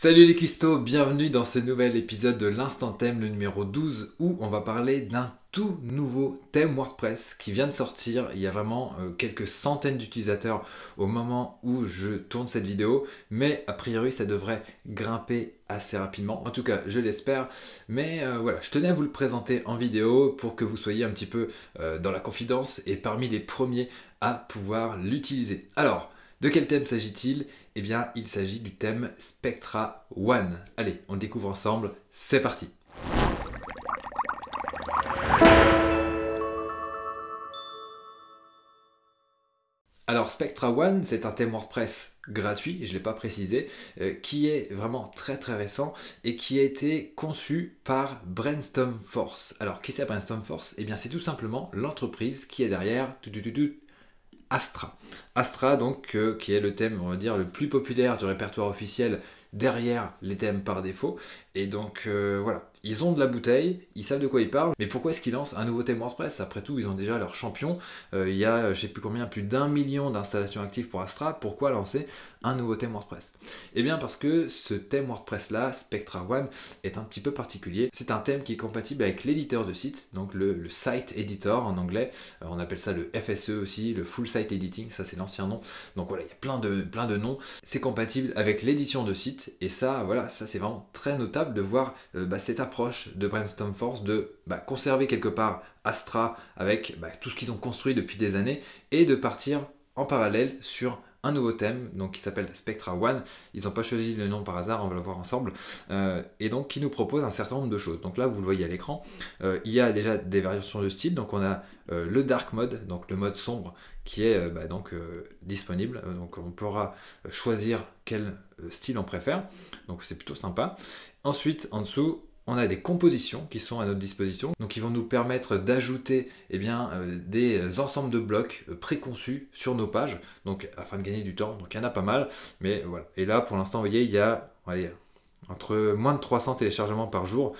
Salut les cuistots, bienvenue dans ce nouvel épisode de l'Instant Thème, le numéro 12, où on va parler d'un tout nouveau thème WordPress qui vient de sortir. Il y a vraiment quelques centaines d'utilisateurs au moment où je tourne cette vidéo, mais a priori ça devrait grimper assez rapidement. En tout cas, je l'espère, mais voilà, je tenais à vous le présenter en vidéo pour que vous soyez un petit peu dans la confidence et parmi les premiers à pouvoir l'utiliser. Alors, de quel thème s'agit-il? Eh bien, il s'agit du thème Spectra One. Allez, on le découvre ensemble, c'est parti! Alors Spectra One, c'est un thème WordPress gratuit, je ne l'ai pas précisé, qui est vraiment très récent et qui a été conçu par Brainstorm Force. Alors qui c'est Brainstorm Force? Eh bien c'est tout simplement l'entreprise qui est derrière Astra. Astra donc qui est le thème, on va dire, le plus populaire du répertoire officiel derrière les thèmes par défaut. Et donc voilà, ils ont de la bouteille, ils savent de quoi ils parlent, mais pourquoi est-ce qu'ils lancent un nouveau thème WordPress? Après tout, ils ont déjà leur champion. Il y a, je sais plus combien, plus d'1 million d'installations actives pour Astra. Pourquoi lancer un nouveau thème WordPress? Eh bien parce que ce thème WordPress là, Spectra One, est un petit peu particulier. C'est un thème qui est compatible avec l'éditeur de site, donc le Site Editor en anglais. On appelle ça le FSE aussi, le Full Site Editing, ça c'est l'ancien nom. Donc voilà, il y a plein de noms. C'est compatible avec l'édition de site, et ça, voilà, ça c'est vraiment très notable de voir cette approche de Brainstorm Force de conserver quelque part Astra avec tout ce qu'ils ont construit depuis des années et de partir en parallèle sur un nouveau thème donc qui s'appelle Spectra One. Ils n'ont pas choisi le nom par hasard, on va le voir ensemble, et donc qui nous propose un certain nombre de choses. Donc là vous le voyez à l'écran, il y a déjà des variations de style. Donc on a le dark mode, donc le mode sombre qui est disponible, donc on pourra choisir quel style on préfère, donc c'est plutôt sympa. Ensuite en dessous on a des compositions qui sont à notre disposition, donc qui vont nous permettre d'ajouter des ensembles de blocs préconçus sur nos pages, donc afin de gagner du temps. Donc il y en a pas mal, mais voilà. Et là pour l'instant vous voyez il y a entre moins de 300 téléchargements par jour.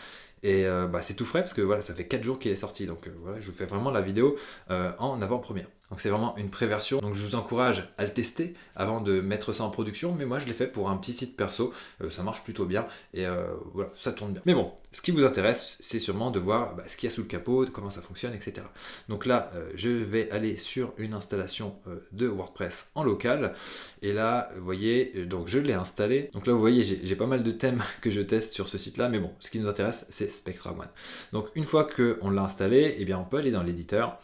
Et c'est tout frais parce que voilà, ça fait 4 jours qu'il est sorti. Donc voilà, je vous fais vraiment la vidéo en avant-première. Donc c'est vraiment une pré-version. Donc je vous encourage à le tester avant de mettre ça en production. Mais moi je l'ai fait pour un petit site perso. Ça marche plutôt bien. Et voilà, ça tourne bien. Mais bon, ce qui vous intéresse, c'est sûrement de voir ce qu'il y a sous le capot, comment ça fonctionne, etc. Donc là, je vais aller sur une installation de WordPress en local. Et là, vous voyez, donc je l'ai installé. Donc là, vous voyez, j'ai pas mal de thèmes que je teste sur ce site-là. Mais bon, ce qui nous intéresse, c'est Spectra One. Donc une fois qu'on l'a installé, eh bien, on peut aller dans l'éditeur.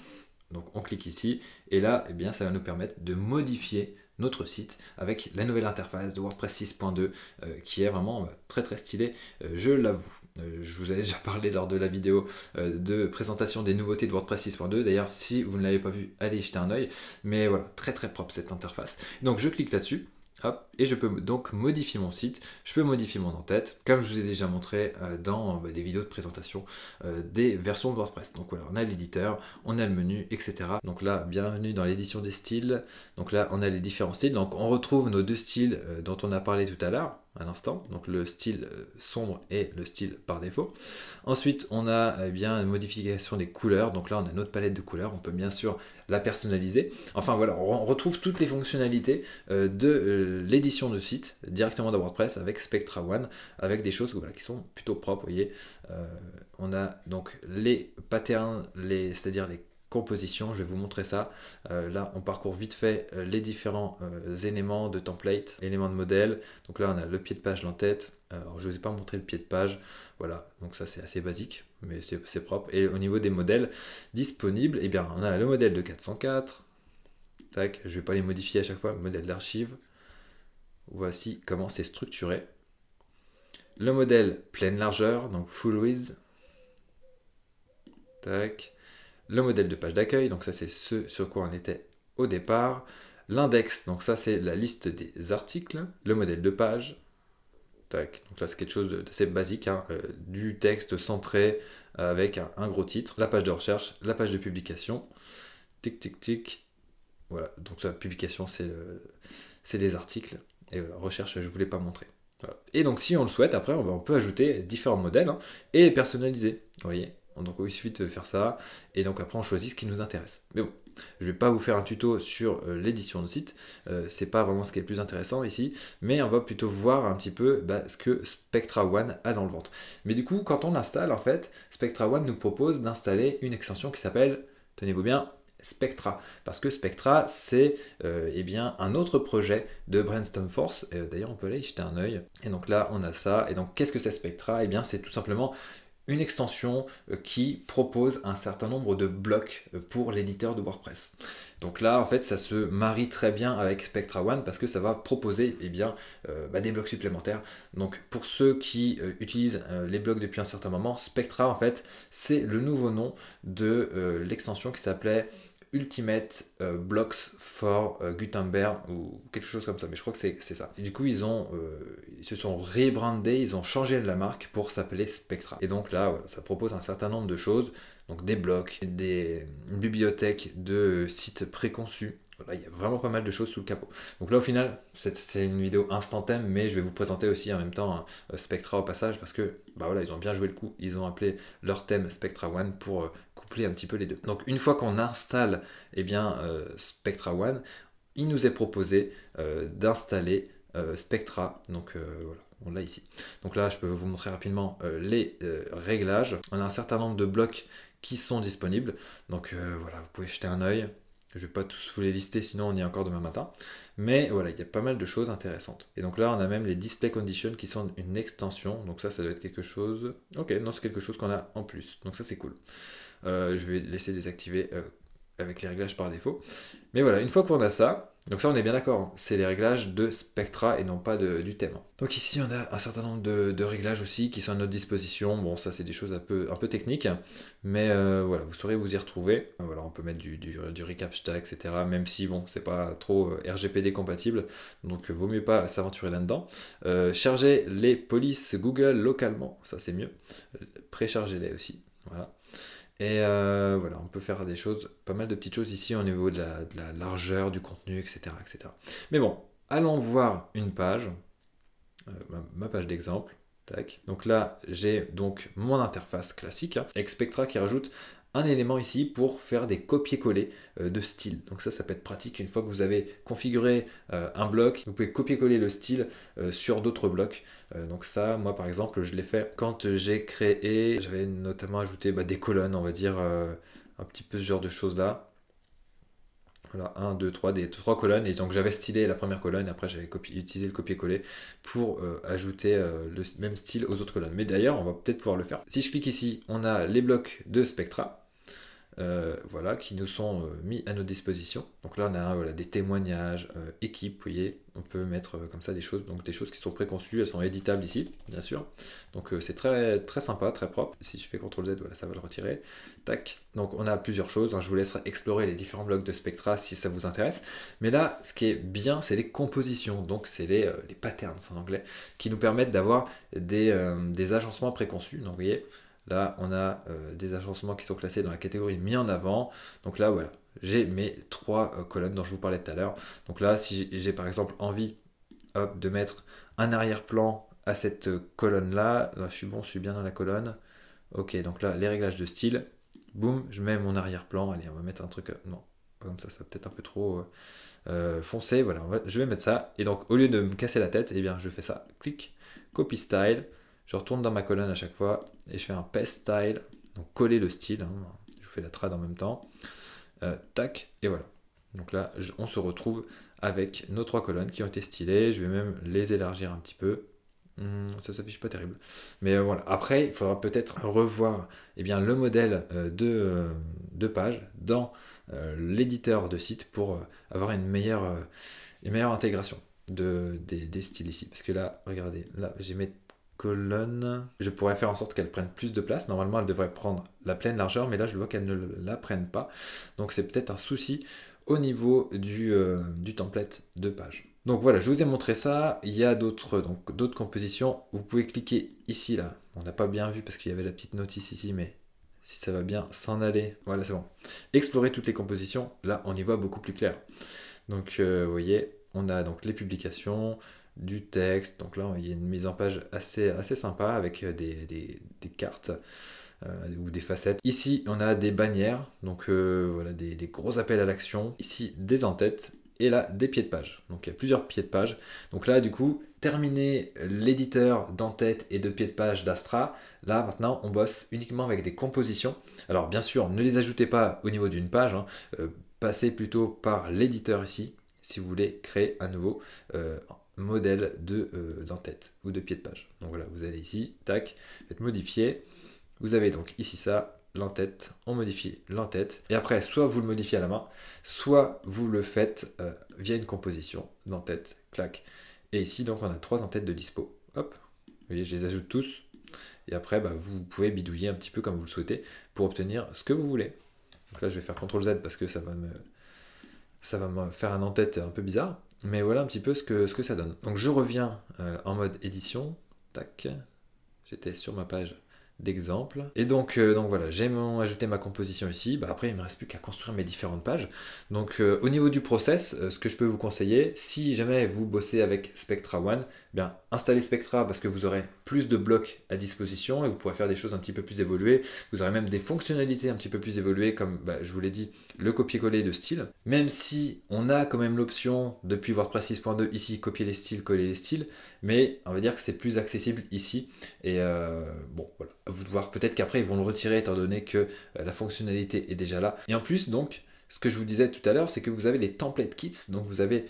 Donc on clique ici et là ça va nous permettre de modifier notre site avec la nouvelle interface de WordPress 6.2 qui est vraiment très stylée, je l'avoue. Je vous avais déjà parlé lors de la vidéo de présentation des nouveautés de WordPress 6.2. D'ailleurs, si vous ne l'avez pas vu, allez y jeter un œil. Mais voilà, très propre cette interface. Donc je clique là-dessus. Hop, et je peux donc modifier mon site, je peux modifier mon en-tête, comme je vous ai déjà montré dans des vidéos de présentation des versions de WordPress. Donc voilà, on a l'éditeur, on a le menu, etc. Donc là, bienvenue dans l'édition des styles. Donc là, on a les différents styles. Donc on retrouve nos deux styles dont on a parlé tout à l'heure, à l'instant. Donc le style sombre et le style par défaut. Ensuite, on a une modification des couleurs. Donc là, on a notre palette de couleurs. On peut bien sûr la personnaliser. Enfin voilà, on retrouve toutes les fonctionnalités de l'édition de site directement dans WordPress avec Spectra One, avec des choses qui sont plutôt propres. Vous voyez, on a donc les patterns, c'est-à-dire les composition, je vais vous montrer ça. Là, on parcourt vite fait les différents éléments de template, éléments de modèle. Donc là, on a le pied de page, l'entête. Alors, je ne vous ai pas montré le pied de page. Voilà, donc ça, c'est assez basique, mais c'est propre. Et au niveau des modèles disponibles, on a le modèle de 404. Tac, je ne vais pas les modifier à chaque fois. Modèle d'archive. Voici comment c'est structuré. Le modèle pleine largeur, donc full width. Tac. Le modèle de page d'accueil, donc ça c'est ce sur quoi on était au départ. L'index, donc ça c'est la liste des articles. Le modèle de page. Tac. Donc là c'est quelque chose d'assez basique, du texte centré avec un gros titre. La page de recherche, la page de publication. Tic tic tic. Voilà, donc ça, publication c'est les articles. Et voilà, recherche, je ne vous l'ai pas montré. Voilà. Et donc si on le souhaite, après on peut ajouter différents modèles et personnaliser. Vous voyez. Donc il suffit de faire ça, et donc après on choisit ce qui nous intéresse. Mais bon, Je ne vais pas vous faire un tuto sur l'édition de site, c'est pas vraiment ce qui est le plus intéressant ici, mais on va plutôt voir un petit peu ce que Spectra One a dans le ventre. Mais du coup, quand on l'installe, en fait, Spectra One nous propose d'installer une extension qui s'appelle, tenez-vous bien, Spectra, parce que Spectra c'est eh bien un autre projet de Brainstorm Force. D'ailleurs on peut aller y jeter un œil, et donc là on a ça. Et donc qu'est-ce que c'est Spectra? Eh bien c'est tout simplement une extension qui propose un certain nombre de blocs pour l'éditeur de WordPress. Donc là, en fait, ça se marie très bien avec Spectra One parce que ça va proposer des blocs supplémentaires. Donc pour ceux qui utilisent les blocs depuis un certain moment, Spectra, en fait, c'est le nouveau nom de l'extension qui s'appelait Ultimate Blocks for Gutenberg ou quelque chose comme ça, mais je crois que c'est ça. Et du coup, ils se sont rebrandés, ils ont changé la marque pour s'appeler Spectra. Et donc là, ça propose un certain nombre de choses, donc des blocs, une bibliothèque de sites préconçus. Voilà, il y a vraiment pas mal de choses sous le capot. Donc là, au final, c'est une vidéo instant thème, mais je vais vous présenter aussi en même temps Spectra au passage, parce que ils ont bien joué le coup. Ils ont appelé leur thème Spectra One pour coupler un petit peu les deux. Donc une fois qu'on installe Spectra One, il nous est proposé d'installer Spectra. Donc voilà, on l'a ici. Donc là, je peux vous montrer rapidement les réglages. On a un certain nombre de blocs qui sont disponibles. Donc voilà, vous pouvez jeter un œil. Je ne vais pas tous vous les lister, sinon on y est encore demain matin. Mais voilà, il y a pas mal de choses intéressantes. Et donc là, on a même les display conditions qui sont une extension. Donc ça doit être quelque chose... Ok, non, c'est quelque chose qu'on a en plus. Donc ça, c'est cool. Je vais laisser désactiver avec les réglages par défaut. Mais voilà, une fois qu'on a ça, donc ça on est bien d'accord, hein, c'est les réglages de Spectra et non pas du thème. Donc ici on a un certain nombre de réglages aussi qui sont à notre disposition. Bon, ça c'est des choses un peu techniques, mais voilà, vous saurez vous y retrouver. Voilà, on peut mettre du recap stack, etc. Même si bon, c'est pas trop RGPD compatible, donc vaut mieux pas s'aventurer là-dedans. Charger les polices Google localement, ça c'est mieux. Précharger-les aussi, voilà. Et voilà, on peut faire des choses, pas mal de petites choses ici au niveau de la largeur du contenu, etc., etc. Mais bon, allons voir une page, ma page d'exemple. Tac. Donc là, j'ai donc mon interface classique, avec Spectra qui rajoute un élément ici pour faire des copier-coller de style. Donc ça peut être pratique une fois que vous avez configuré un bloc, vous pouvez copier-coller le style sur d'autres blocs. Donc ça, moi par exemple, je l'ai fait quand j'ai créé, j'avais notamment ajouté des colonnes, on va dire, un petit peu ce genre de choses là. Voilà, 1, 2, 3, des 3 colonnes, et donc j'avais stylé la première colonne, et après j'avais utilisé le copier-coller pour ajouter le même style aux autres colonnes. Mais d'ailleurs, on va peut-être pouvoir le faire. Si je clique ici, on a les blocs de Spectra, voilà, qui nous sont mis à notre disposition. Donc là, on a des témoignages, équipe, vous voyez, on peut mettre comme ça des choses, donc des choses qui sont préconçues, elles sont éditables ici, bien sûr. Donc c'est très, très sympa, très propre. Si je fais CTRL Z, voilà, ça va le retirer. Tac. Donc on a plusieurs choses, hein. Je vous laisserai explorer les différents blocs de Spectra si ça vous intéresse. Mais là, ce qui est bien, c'est les compositions, donc c'est les patterns en anglais, qui nous permettent d'avoir des agencements préconçus. Donc vous voyez, là, on a des agencements qui sont classés dans la catégorie mis en avant. Donc là, voilà, j'ai mes 3 colonnes dont je vous parlais tout à l'heure. Donc là, si j'ai par exemple envie de mettre un arrière-plan à cette colonne-là, là, je suis bon, je suis bien dans la colonne. Ok, donc là, les réglages de style, boum, je mets mon arrière-plan. Allez, on va mettre un truc... non, pas comme ça peut-être un peu trop foncé. Voilà, je vais mettre ça. Et donc, au lieu de me casser la tête, eh bien, je fais ça. Clic, copy style. Je retourne dans ma colonne à chaque fois et je fais un paste style, donc coller le style, hein. Je vous fais la trad en même temps, tac, et voilà. Donc là, on se retrouve avec nos 3 colonnes qui ont été stylées. Je vais même les élargir un petit peu. Ça s'affiche pas terrible. Mais voilà. Après, il faudra peut-être revoir le modèle de page dans l'éditeur de site pour avoir une meilleure intégration des styles ici. Parce que là, regardez, là, j'ai mes colonne, je pourrais faire en sorte qu'elle prenne plus de place. Normalement, elle devrait prendre la pleine largeur, mais là, je vois qu'elle ne la prenne pas. Donc, c'est peut-être un souci au niveau du template de page. Donc voilà, je vous ai montré ça. Il y a d'autres compositions. Vous pouvez cliquer ici, là. On n'a pas bien vu parce qu'il y avait la petite notice ici, mais si ça va bien s'en aller. Voilà, c'est bon. Explorer toutes les compositions. Là, on y voit beaucoup plus clair. Donc, vous voyez, on a donc les publications, du texte, donc là il y a une mise en page assez sympa avec des cartes, ou des facettes. Ici, on a des bannières, donc voilà, des gros appels à l'action. Ici, des en-têtes. Et là, des pieds de page. Donc il y a plusieurs pieds de page. Donc là, du coup, terminé l'éditeur d'en-tête et de pieds de page d'Astra. Là, maintenant, on bosse uniquement avec des compositions. Alors bien sûr, ne les ajoutez pas au niveau d'une page. Hein. Passez plutôt par l'éditeur ici, si vous voulez créer un nouveau modèle d'en-tête ou de pied de page. Donc voilà, vous allez ici, tac, faites modifier. Vous avez donc ici ça, l'en-tête, on modifie l'en-tête, et après soit vous le modifiez à la main, soit vous le faites via une composition d'en-tête, clac. Et ici donc on a 3 en-têtes de dispo. Hop, vous voyez, je les ajoute tous, et après bah, vous pouvez bidouiller un petit peu comme vous le souhaitez pour obtenir ce que vous voulez. Donc là je vais faire CTRL Z parce que ça va me faire un en-tête un peu bizarre, mais voilà un petit peu ce que ça donne. Donc je reviens en mode édition, tac, j'étais sur ma page d'exemple. Et donc voilà, j'ai ajouté ma composition ici. Bah, après, il ne me reste plus qu'à construire mes différentes pages. Donc au niveau du process, ce que je peux vous conseiller, si jamais vous bossez avec Spectra One, bien installez Spectra parce que vous aurez plus de blocs à disposition et vous pourrez faire des choses un petit peu plus évoluées. Vous aurez même des fonctionnalités un petit peu plus évoluées comme bah, je vous l'ai dit, le copier-coller de style. Même si on a quand même l'option depuis WordPress 6.2 ici, copier les styles, coller les styles, mais on va dire que c'est plus accessible ici. Et bon, voilà. Vous de voir, peut-être qu'après ils vont le retirer étant donné que la fonctionnalité est déjà là. Et en plus, donc, ce que je vous disais tout à l'heure, c'est que vous avez les template kits, donc vous avez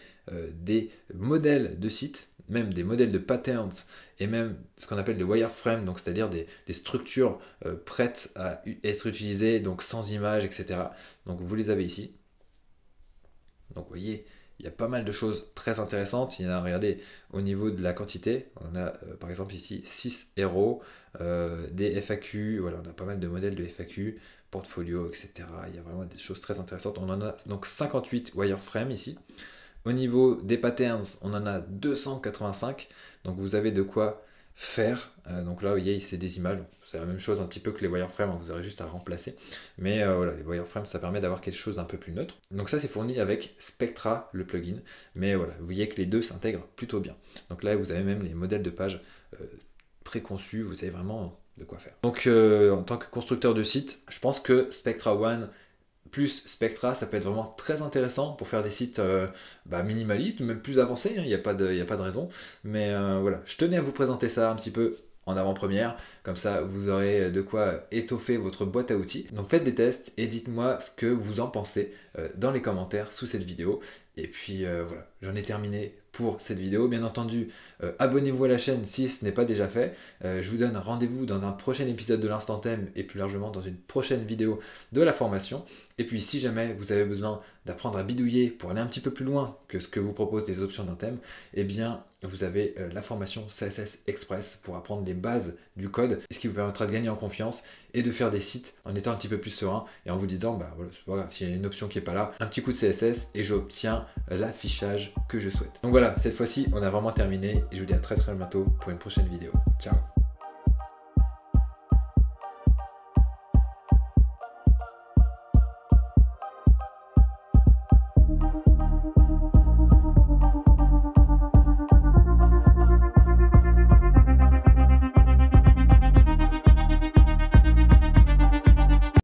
des modèles de sites, même des modèles de patterns, et même ce qu'on appelle des wireframes, donc c'est-à-dire des structures prêtes à être utilisées, donc sans images, etc. Donc vous les avez ici. Donc vous voyez, il y a pas mal de choses très intéressantes. Il y en a, regardez, au niveau de la quantité, on a par exemple ici 6 héros, des FAQ, voilà, on a pas mal de modèles de FAQ, portfolio, etc. Il y a vraiment des choses très intéressantes. On en a donc 58 wireframes ici. Au niveau des patterns, on en a 285, donc vous avez de quoi faire. Donc là, vous voyez, c'est des images. C'est la même chose un petit peu que les wireframes, hein, vous aurez juste à remplacer. Mais voilà, les wireframes, ça permet d'avoir quelque chose d'un peu plus neutre. Donc ça, c'est fourni avec Spectra, le plugin. Mais voilà, vous voyez que les deux s'intègrent plutôt bien. Donc là, vous avez même les modèles de page préconçus. Vous avez vraiment de quoi faire. Donc en tant que constructeur de site, je pense que Spectra One plus Spectra, ça peut être vraiment très intéressant pour faire des sites minimalistes ou même plus avancés, il n'y a pas de raison. Mais voilà, je tenais à vous présenter ça un petit peu en avant-première, comme ça vous aurez de quoi étoffer votre boîte à outils. Donc faites des tests et dites-moi ce que vous en pensez dans les commentaires sous cette vidéo. Et puis voilà, j'en ai terminé pour cette vidéo. Bien entendu, abonnez-vous à la chaîne si ce n'est pas déjà fait. Je vous donne rendez-vous dans un prochain épisode de l'Instant Thème et plus largement dans une prochaine vidéo de la formation. Et puis si jamais vous avez besoin d'apprendre à bidouiller pour aller un petit peu plus loin que ce que vous proposent les options d'un thème, eh bien vous avez la formation CSS Express pour apprendre les bases du code, ce qui vous permettra de gagner en confiance et de faire des sites en étant un petit peu plus serein et en vous disant, bah voilà, c'est pas grave, s'il y a une option qui n'est pas là, un petit coup de CSS et j'obtiens l'affichage que je souhaite. Donc voilà, cette fois-ci, on a vraiment terminé et je vous dis à très bientôt pour une prochaine vidéo. Ciao!